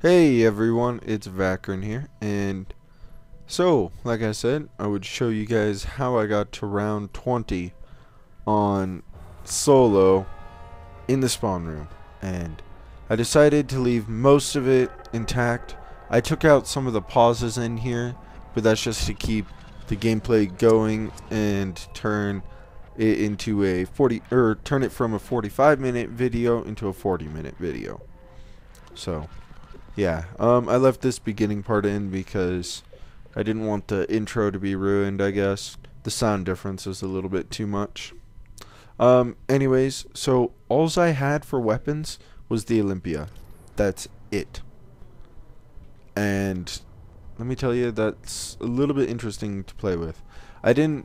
Hey everyone, it's Vacrin here, and so, like I said, I would show you guys how I got to round 20 on solo in the spawn room, and I decided to leave most of it intact. I took out some of the pauses in here, but that's just to keep the gameplay going and turn it into a turn it from a 45-minute video into a 40-minute video. So yeah, I left this beginning part in because I didn't want the intro to be ruined, I guess. The sound difference is a little bit too much. Anyways, so all I had for weapons was the Olympia. That's it. And let me tell you, that's a little bit interesting to play with. I did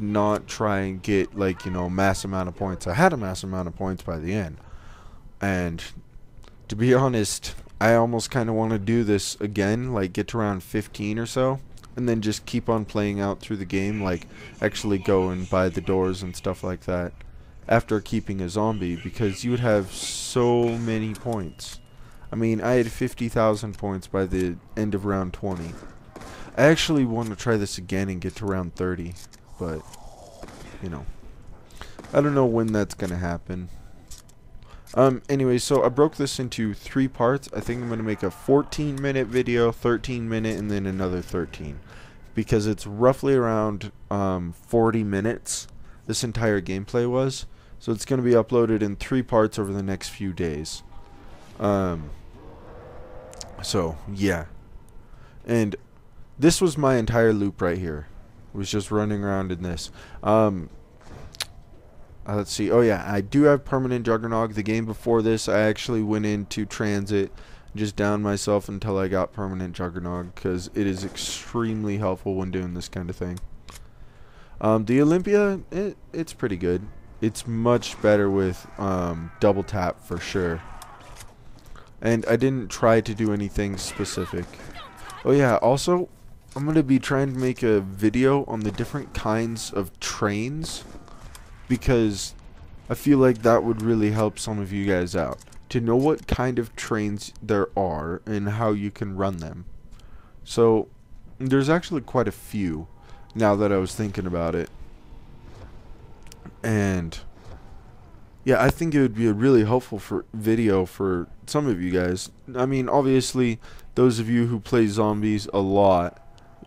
not try and get, like, mass amount of points. I had a mass amount of points by the end. And to be honest, I almost kind of want to do this again, like get to around 15 or so, and then just keep on playing out through the game, like actually go and buy the doors and stuff like that after keeping a zombie, because you would have so many points. I mean, I had 50,000 points by the end of round 20. I actually want to try this again and get to round 30, but, I don't know when that's going to happen. Anyway, so I broke this into 3 parts. I think I'm going to make a 14-minute video, 13-minute, and then another 13. Because it's roughly around 40 minutes, this entire gameplay was. So it's going to be uploaded in 3 parts over the next few days. So, yeah. And this was my entire loop right here. It was just running around in this. Let's see. Oh yeah, I do have permanent Juggernog. The game before this, I actually went into TranZit, just downed myself until I got permanent Juggernog, because it is extremely helpful when doing this kind of thing. The Olympia, it's pretty good. It's much better with double tap for sure. And I didn't try to do anything specific. Oh yeah, also, I'm going to be trying to make a video on the different kinds of trains, because I feel like that would really help some of you guys out, to know what kind of trains there are and how you can run them. So there's actually quite a few now that I was thinking about it. And yeah, I think it would be a really helpful video for some of you guys. I mean, obviously those of you who play zombies a lot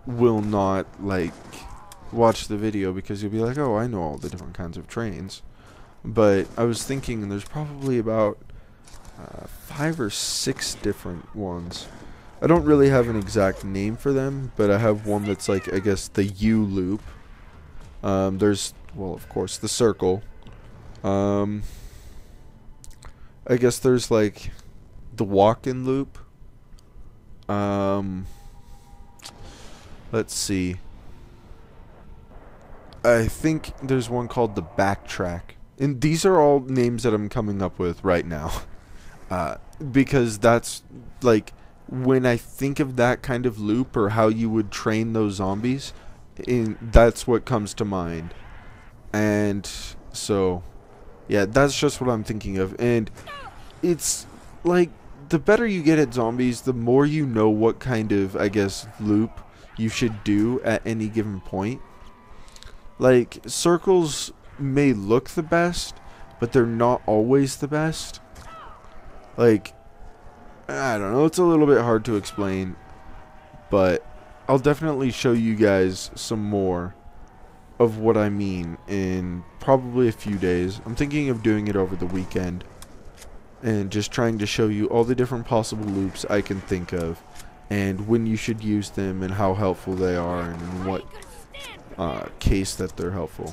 will not watch the video, because you'll be like, oh, I know all the different kinds of trains. But I was thinking there's probably about 5 or 6 different ones. I don't really have an exact name for them, but I have one that's like, I guess, the U loop. There's, well, of course, the circle. I guess there's like the walk-in loop. Let's see. I think there's one called the backtrack. And these are all names that I'm coming up with right now. Because that's, like, when I think of that kind of loop or how you would train those zombies, that's what comes to mind. And so, yeah, that's just what I'm thinking of. And it's, like, the better you get at zombies, the more you know what kind of, I guess, loop you should do at any given point. Like, circles may look the best, but they're not always the best. Like, I don't know, it's a little bit hard to explain, but I'll definitely show you guys some more of what I mean in probably a few days. I'm thinking of doing it over the weekend and just trying to show you all the different possible loops I can think of, and when you should use them and how helpful they are, and in what case that they're helpful.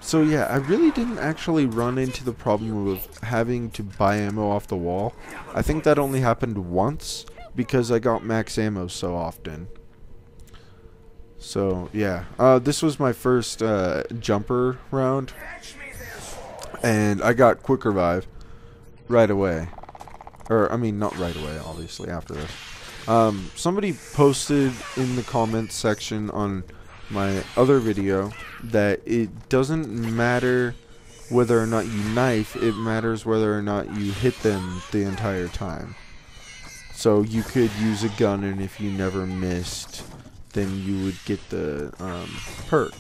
So yeah, I really didn't actually run into the problem of having to buy ammo off the wall. I think that only happened once, because I got max ammo so often. So yeah, this was my first jumper round, and I got quick revive right away. Or, I mean, not right away, obviously, after this. Somebody posted in the comments section on my other video that it doesn't matter whether or not you knife, it matters whether or not you hit them the entire time. So you could use a gun, and if you never missed, then you would get the perk.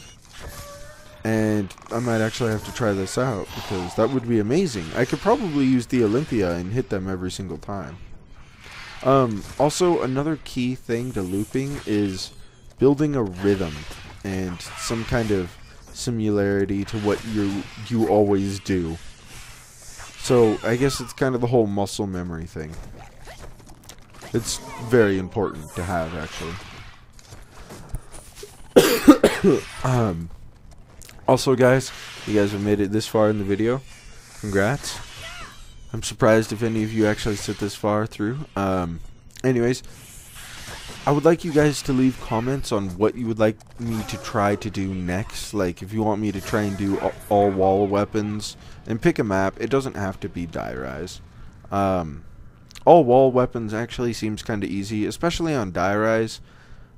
And I might actually have to try this out, because that would be amazing. I could probably use the Olympia and hit them every single time. Also, another key thing to looping is building a rhythm and some kind of similarity to what you always do. So I guess it's kind of the whole muscle memory thing. It's very important to have, actually. Also, guys, you guys have made it this far in the video. Congrats. I'm surprised if any of you actually sit this far through. Anyways, I would like you guys to leave comments on what you would like me to try to do next. Like, if you want me to try and do all wall weapons, and pick a map. It doesn't have to be Die Rise. All wall weapons actually seems kind of easy, especially on Die Rise.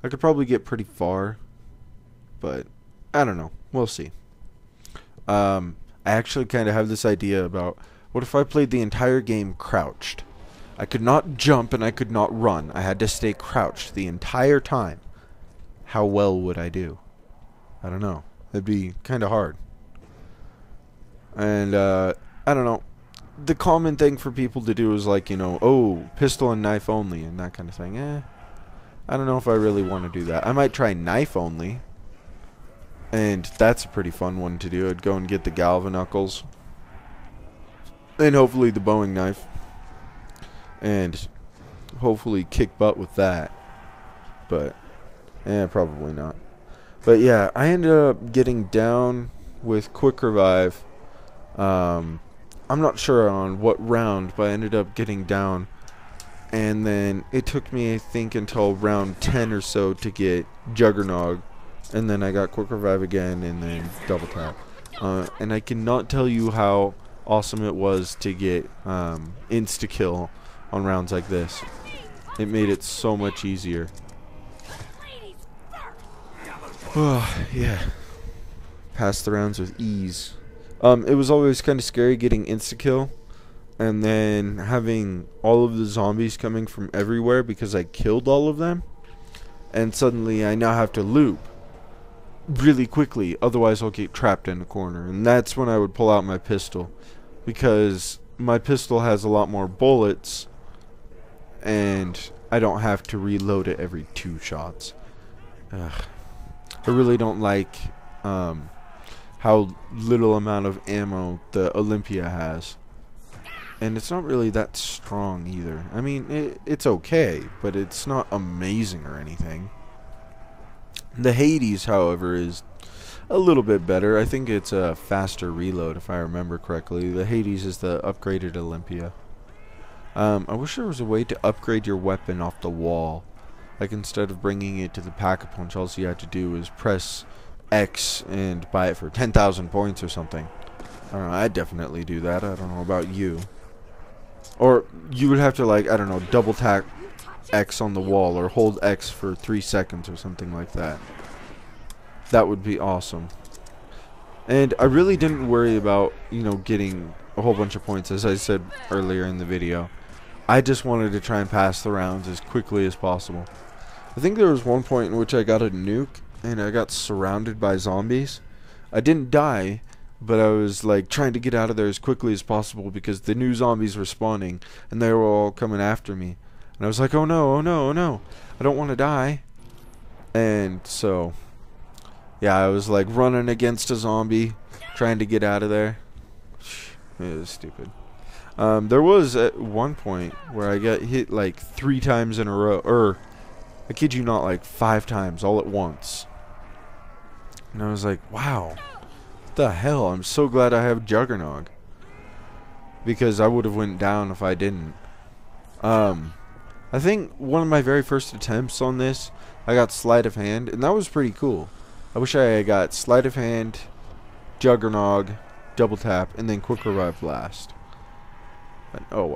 I could probably get pretty far, but I don't know. We'll see. I actually kind of have this idea about, what if I played the entire game crouched? I could not jump and I could not run. I had to stay crouched the entire time. How well would I do? I don't know. It'd be kind of hard. And, I don't know. The common thing for people to do is like, you know, oh, pistol and knife only and that kind of thing. I don't know if I really want to do that. I might try knife only. And that's a pretty fun one to do. I'd go and get the Galvanuckles. And hopefully the Boeing knife. And hopefully kick butt with that. But, probably not. But yeah, I ended up getting down with quick revive. I'm not sure on what round, but I ended up getting down. And then it took me, I think, until round 10 or so to get Juggernog. And then I got quick revive again, and then double tap. And I cannot tell you how awesome it was to get insta-kill on rounds like this. It made it so much easier. Yeah. Pass the rounds with ease. It was always kind of scary getting insta-kill, and then having all of the zombies coming from everywhere because I killed all of them. And suddenly I now have to loop really quickly, otherwise I'll get trapped in a corner. And that's when I would pull out my pistol, because my pistol has a lot more bullets and I don't have to reload it every 2 shots. I really don't like how little amount of ammo the Olympia has, and it's not really that strong either. I mean, it's okay, but it's not amazing or anything. The Hades, however, is a little bit better. I think it's a faster reload, if I remember correctly. The Hades is the upgraded Olympia. I wish there was a way to upgrade your weapon off the wall. Like, instead of bringing it to the Pack-a-Punch, all you had to do is press X and buy it for 10,000 points or something. I don't know, I'd definitely do that. I don't know about you. Or you would have to, like, I don't know, double tap X on the wall or hold X for 3 seconds or something like that. That would be awesome. And I really didn't worry about, you know, getting a whole bunch of points, as I said earlier in the video. I just wanted to try and pass the rounds as quickly as possible. I think there was one point in which I got a nuke and I got surrounded by zombies. I didn't die, but I was like trying to get out of there as quickly as possible because the new zombies were spawning and they were all coming after me. And I was like, oh no, oh no, oh no, I don't want to die. And so, yeah, I was like running against a zombie, trying to get out of there. It was stupid. There was at one point where I got hit like 3 times in a row, or I kid you not, like 5 times all at once. And I was like, wow, what the hell? I'm so glad I have Juggernog, because I would have went down if I didn't. I think one of my very first attempts on this, I got sleight of hand, and that was pretty cool. I wish I had got sleight of hand, Juggernog, double tap, and then quick revive last. But, oh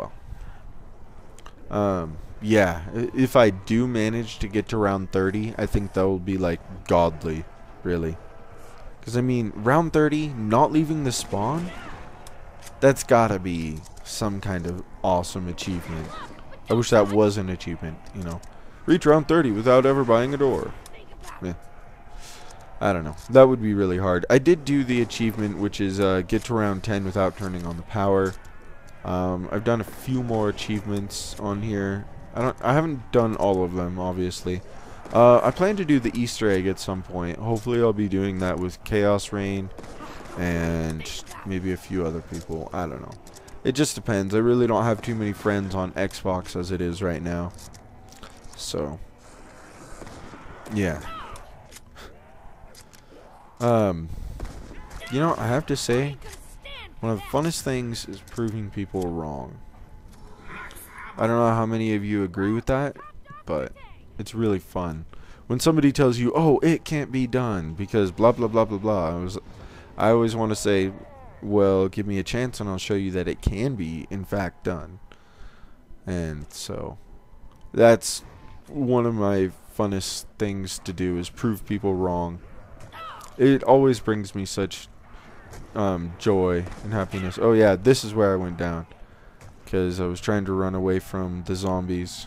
well. Yeah, if I do manage to get to round 30, I think that will be like godly, really. Because I mean, round 30, not leaving the spawn, That's gotta be some kind of awesome achievement. I wish that was an achievement, you know. Reach round 30 without ever buying a door. Yeah. I don't know. That would be really hard. I did do the achievement, which is get to round 10 without turning on the power. I've done a few more achievements on here. I haven't done all of them, obviously. I plan to do the Easter egg at some point. Hopefully I'll be doing that with Chaos Rain and maybe a few other people. I don't know. It just depends. I really don't have too many friends on Xbox as it is right now. So, yeah. You know, I have to say, one of the funnest things is proving people wrong. I don't know how many of you agree with that, but it's really fun. When somebody tells you, oh, it can't be done because blah, blah, blah, blah, blah. I always want to say, well, give me a chance and I'll show you that it can be, in fact, done. And so, that's one of my funnest things to do is prove people wrong. It always brings me such joy and happiness. Oh yeah, this is where I went down. Because I was trying to run away from the zombies.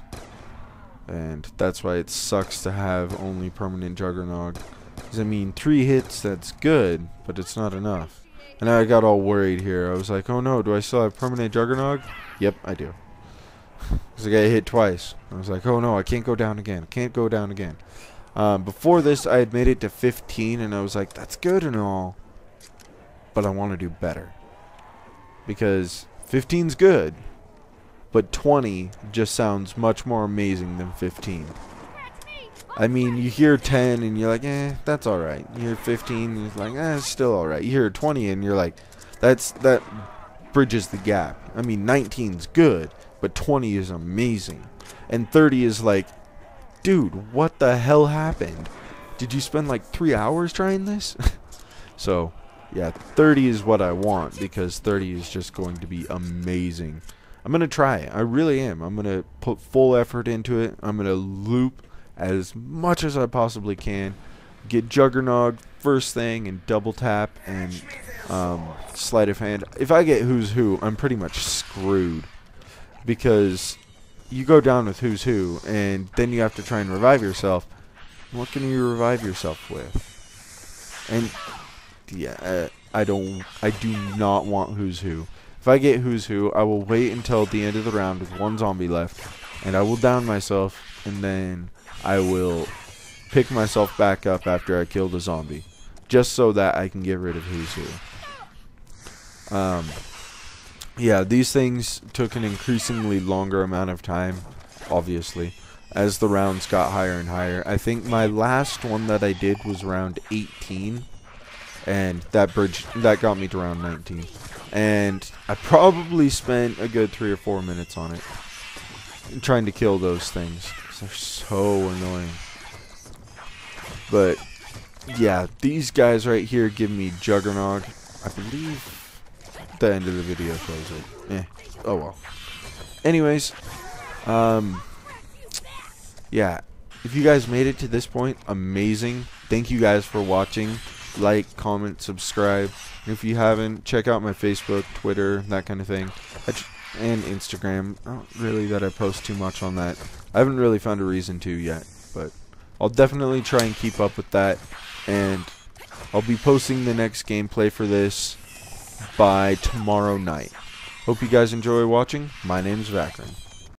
And that's why it sucks to have only permanent Juggernog. Because I mean, 3 hits, that's good, but it's not enough. And I got all worried here. I was like, oh no, do I still have permanent Juggernog? Yep, I do. Because I got hit twice. I was like, oh no, I can't go down again. I can't go down again. Before this, I had made it to 15, and I was like, that's good and all, but I want to do better. Because 15's good, but 20 just sounds much more amazing than 15. I mean, you hear 10, and you're like, eh, that's alright. You hear 15, and you're like, eh, it's still alright. You hear 20, and you're like, that bridges the gap. I mean, 19's good, but 20 is amazing. And 30 is like, dude, what the hell happened? Did you spend like 3 hours trying this? So, yeah, 30 is what I want because 30 is just going to be amazing. I'm going to try it. I really am. I'm going to put full effort into it. I'm going to loop as much as I possibly can. Get Juggernog first thing and double tap and sleight of hand. If I get Who's Who, I'm pretty much screwed because you go down with Who's Who, and then you have to try and revive yourself. What can you revive yourself with? And yeah, I do not want Who's Who. If I get Who's Who, I will wait until the end of the round with 1 zombie left, and I will down myself, and then I will pick myself back up after I kill the zombie, just so that I can get rid of Who's Who. Yeah, these things took an increasingly longer amount of time, obviously, as the rounds got higher and higher. I think my last one that I did was round 18, and that got me to round 19. And I probably spent a good 3 or 4 minutes on it, trying to kill those things. They're so annoying. But, yeah, these guys right here give me Juggernog. I believe the end of the video shows it. Oh well. Anyways, yeah, if you guys made it to this point, amazing. Thank you guys for watching. Like, comment, subscribe. And if you haven't, check out my Facebook, Twitter, that kind of thing, and Instagram. Not really that I post too much on that. I haven't really found a reason to yet, but I'll definitely try and keep up with that. And I'll be posting the next gameplay for this by tomorrow night. Hope you guys enjoy watching. My name's Vacrin.